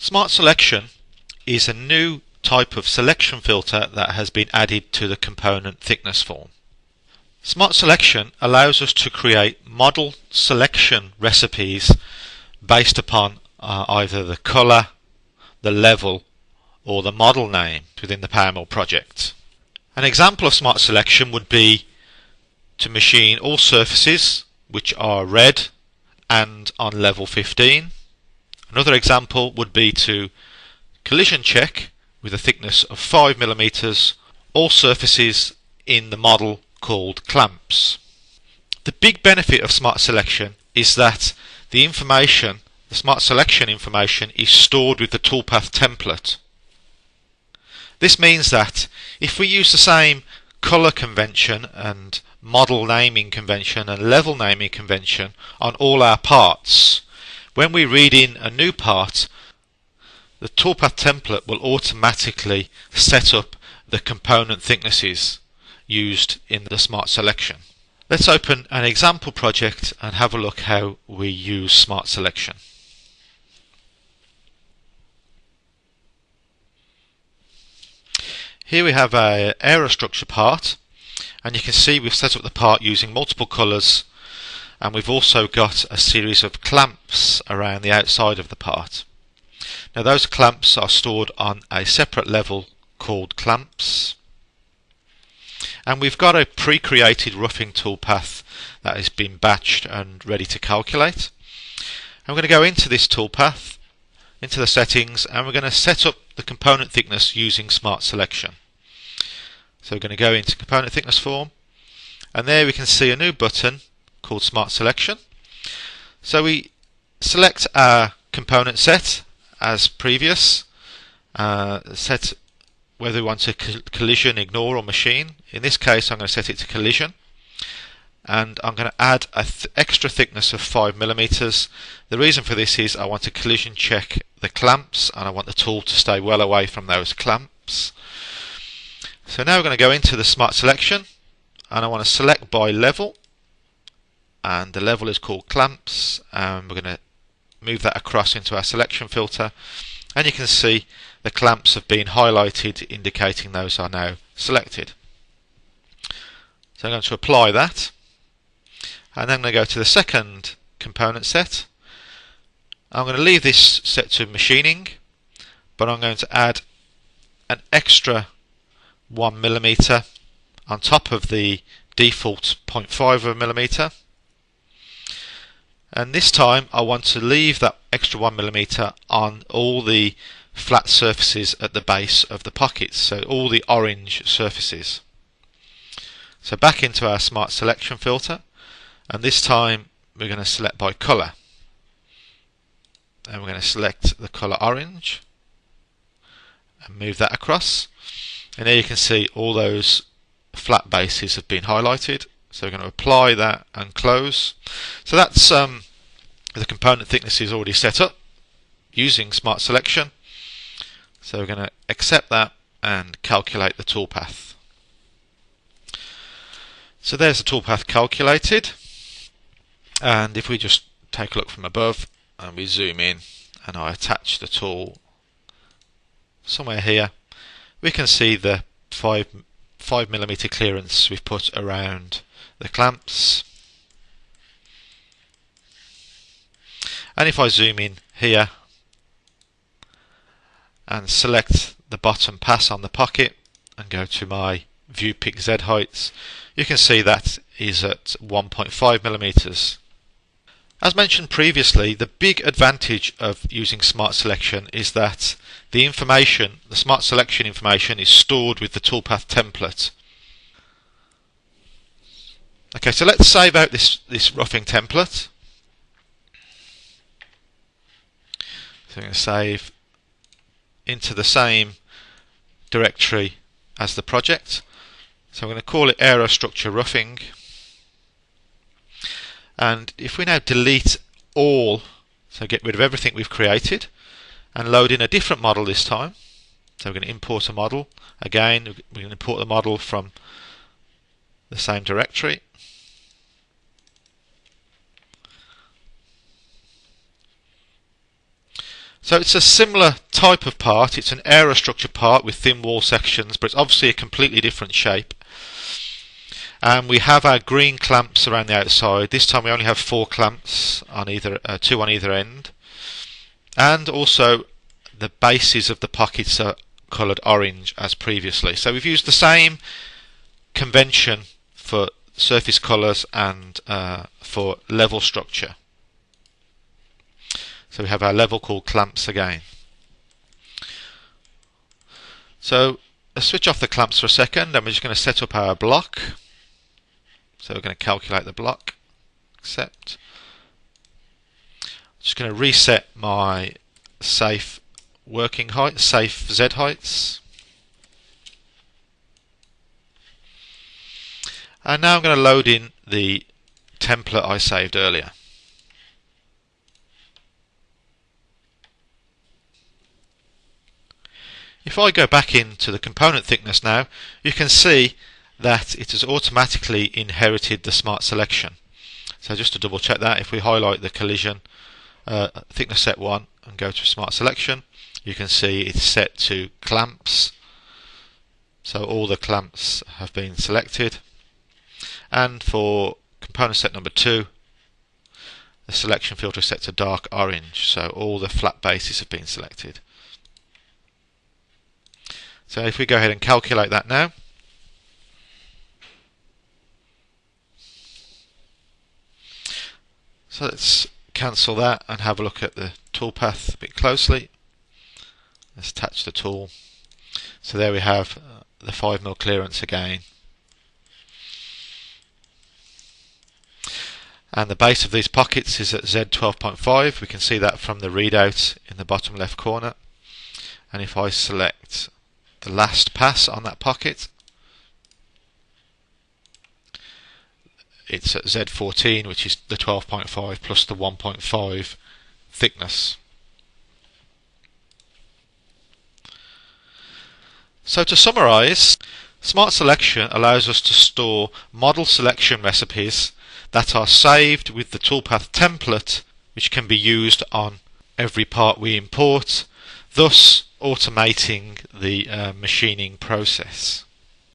Smart Selection is a new type of selection filter that has been added to the component thickness form. Smart Selection allows us to create model selection recipes based upon either the colour, the level or the model name within the Powermill project. An example of Smart Selection would be to machine all surfaces which are red and on level 15. Another example would be to collision check with a thickness of 5 mm all surfaces in the model called clamps. The big benefit of Smart Selection is that the Smart Selection information is stored with the toolpath template. This means that if we use the same colour convention and model naming convention and level naming convention on all our parts, when we read in a new part, the toolpath template will automatically set up the component thicknesses used in the Smart Selection. Let's open an example project and have a look how we use Smart Selection. Here we have an aerostructure part, and you can see we've set up the part using multiple colours, and we've also got a series of clamps around the outside of the part. Now those clamps are stored on a separate level called clamps, and we've got a pre-created roughing toolpath that has been batched and ready to calculate. I'm going to go into this toolpath, into the settings, and we're going to set up the component thickness using Smart Selection. So we're going to go into component thickness form, and there we can see a new button called Smart Selection. So we select our component set as previous, set whether we want to collision, ignore or machine. In this case I'm going to set it to collision, and I'm going to add an extra thickness of 5 mm. The reason for this is I want to collision check the clamps and I want the tool to stay well away from those clamps. So now we're going to go into the Smart Selection, and I want to select by level, and the level is called clamps, and we're going to move that across into our selection filter, and you can see the clamps have been highlighted indicating those are now selected. So I'm going to apply that, and then I'm going to go to the second component set. I'm going to leave this set to machining, but I'm going to add an extra 1 mm on top of the default 0.5 mm, and this time I want to leave that extra 1 mm on all the flat surfaces at the base of the pockets, so all the orange surfaces. So back into our Smart Selection filter, and this time we're going to select by colour, and we're going to select the colour orange and move that across, and there you can see all those flat bases have been highlighted. So we're going to apply that and close. So that's the component thickness is already set up using Smart Selection. So we're going to accept that and calculate the toolpath. So there's the toolpath calculated, and if we just take a look from above and we zoom in and I attach the tool somewhere here, we can see the 5 mm clearance we've put around the clamps. And if I zoom in here and select the bottom pass on the pocket and go to my view pick Z heights, you can see that is at 1.5 mm. As mentioned previously, the big advantage of using Smart Selection is that the Smart Selection information is stored with the toolpath template. Okay, so let's save out this roughing template. So I'm going to save into the same directory as the project. So I'm going to call it Aerostructure Roughing. And if we now delete all, so get rid of everything we've created, and load in a different model this time. So we're going to import a model. Again, we're going to import the model from the same directory. So it's a similar type of part. It's an aerostructure part with thin wall sections, but it's obviously a completely different shape. And we have our green clamps around the outside. This time we only have 4 clamps on either, 2 on either end. And also the bases of the pockets are coloured orange as previously. So we've used the same convention for surface colours and for level structure. So we have our level called clamps again. So let's switch off the clamps for a second, and we're just going to set up our block. So we're going to calculate the block. Accept. Just going to reset my safe working height, safe Z heights. And now I'm going to load in the template I saved earlier. If I go back into the component thickness now, you can see that it has automatically inherited the smart selection. So just to double check that, if we highlight the collision thickness set 1 and go to smart selection, you can see it's set to clamps. So all the clamps have been selected. And for component set number 2, the selection filter is set to dark orange, so all the flat bases have been selected. So if we go ahead and calculate that now, so let's cancel that and have a look at the toolpath a bit closely. Let's attach the tool. So there we have the 5mm clearance again. And the base of these pockets is at Z12.5. We can see that from the readout in the bottom left corner. And if I select the last pass on that pocket, it's at Z14, which is the 12.5 plus the 1.5 thickness. So to summarise, Smart Selection allows us to store model selection recipes that are saved with the toolpath template, which can be used on every part we import, thus automating the machining process.